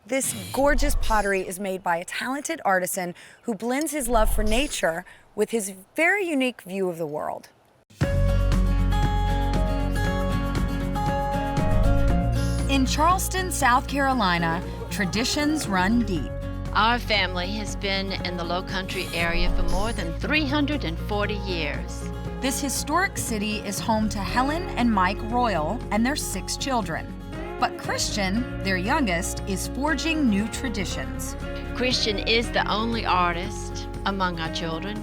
This gorgeous pottery is made by a talented artisan who blends his love for nature with his very unique view of the world. In Charleston, South Carolina, traditions run deep. Our family has been in the Lowcountry area for more than 340 years. This historic city is home to Helen and Mike Royal and their 6 children. But Christian, their youngest, is forging new traditions. Christian is the only artist among our children.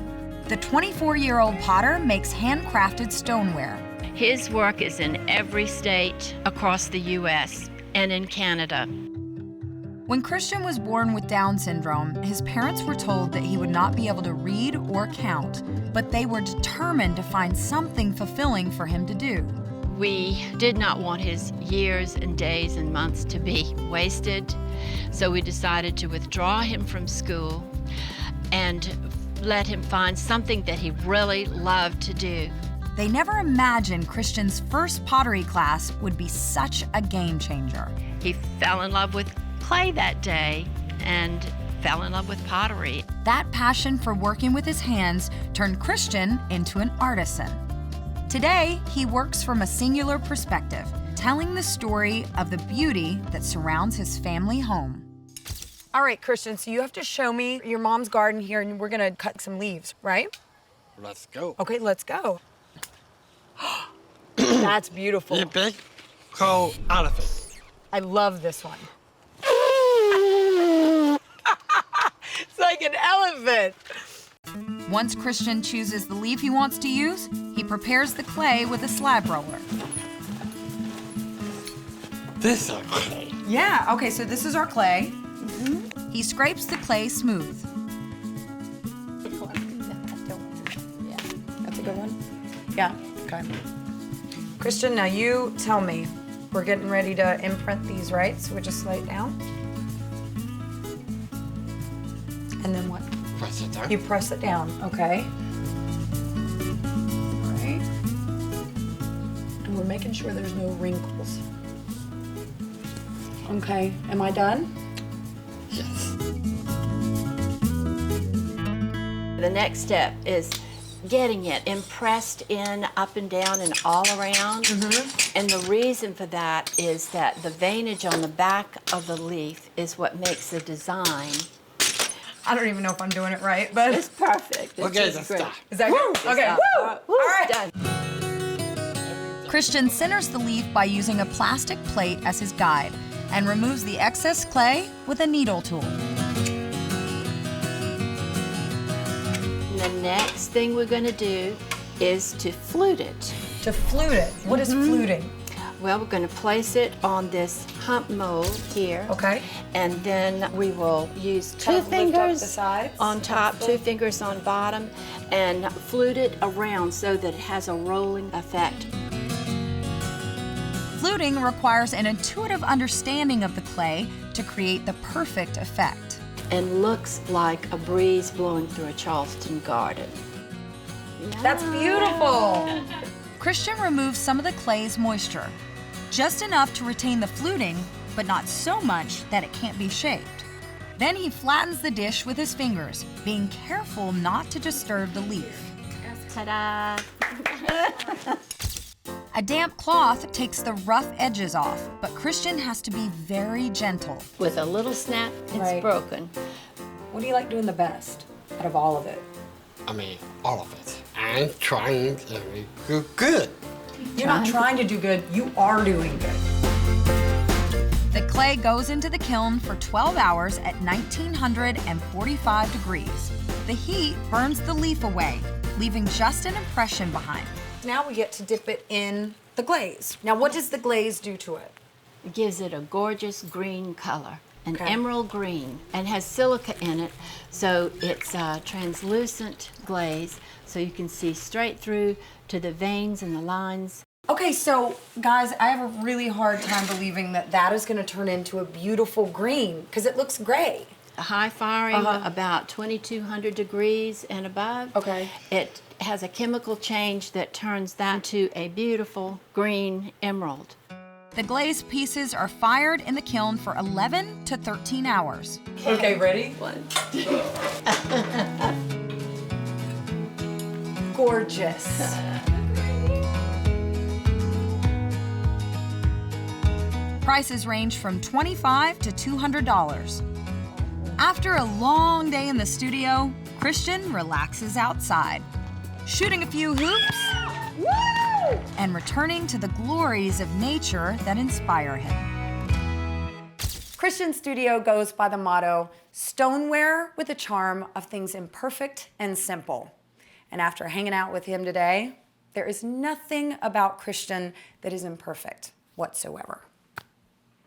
The 24-year-old potter makes handcrafted stoneware. His work is in every state across the U.S. and in Canada. When Christian was born with Down syndrome, his parents were told that he would not be able to read or count, but they were determined to find something fulfilling for him to do. We did not want his years and days and months to be wasted, so we decided to withdraw him from school and let him find something that he really loved to do. They never imagined Christian's first pottery class would be such a game changer. He fell in love with clay that day and fell in love with pottery. That passion for working with his hands turned Christian into an artisan. Today, he works from a singular perspective, telling the story of the beauty that surrounds his family home. All right, Christian, so you have to show me your mom's garden here, and we're gonna cut some leaves, right? Let's go. Okay, let's go. That's beautiful. You big cold elephant. I love this one. It's like an elephant. Once Christian chooses the leaf he wants to use, he prepares the clay with a slab roller. This is okay. Yeah, okay, so this is our clay. He scrapes the clay smooth. Yeah, that's a good one. Yeah, okay. Christian, now you tell me. We're getting ready to imprint these, right? So we just lay it down. And then what? Press it down. You press it down, okay. All right. And we're making sure there's no wrinkles. Okay, am I done? Yes. The next step is getting it impressed in, up and down, and all around. And the reason for that is that the veinage on the back of the leaf is what makes the design. I don't even know if I'm doing it right, but It's perfect. Okay, It's let's great. start. is that good? Okay, woo! All right. Done. Christian centers the leaf by using a plastic plate as his guide and removes the excess clay with a needle tool. And the next thing we're going to do is to flute it. To flute it. What is fluting? Well, we're going to place it on this hump mold here. Okay. And then we will use two Kind of lift up fingers the sides on and top, flute. 2 fingers on bottom, and flute it around so that it has a rolling effect. Fluting requires an intuitive understanding of the clay to create the perfect effect. And looks like a breeze blowing through a Charleston garden. That's beautiful. Christian removes some of the clay's moisture, just enough to retain the fluting, but not so much that it can't be shaped. Then he flattens the dish with his fingers, being careful not to disturb the leaf. Ta-da! A damp cloth takes the rough edges off, but Christian has to be very gentle. With a little snap, it's Right. broken. What do you like doing the best out of all of it? I mean, all of it. I'm trying to be good. You're not trying to do good, you are doing good. The clay goes into the kiln for 12 hours at 1945 degrees. The heat burns the leaf away, leaving just an impression behind. Now we get to dip it in the glaze. Now what does the glaze do to it? It gives it a gorgeous green color, an Okay. emerald green, and has silica in it, so it's a translucent glaze, so you can see straight through to the veins and the lines. Okay, so guys, I have a really hard time believing that that is gonna turn into a beautiful green, because it looks gray. High firing, Uh-huh. about 2200 degrees and above. Okay. It has a chemical change that turns that to a beautiful green emerald. The glazed pieces are fired in the kiln for 11 to 13 hours. Okay, ready? One. Gorgeous. Prices range from $25 to $200. After a long day in the studio, Christian relaxes outside, shooting a few hoops and returning to the glories of nature that inspire him. Christian's studio goes by the motto, stoneware with the charm of things imperfect and simple. And after hanging out with him today, there is nothing about Christian that is imperfect whatsoever.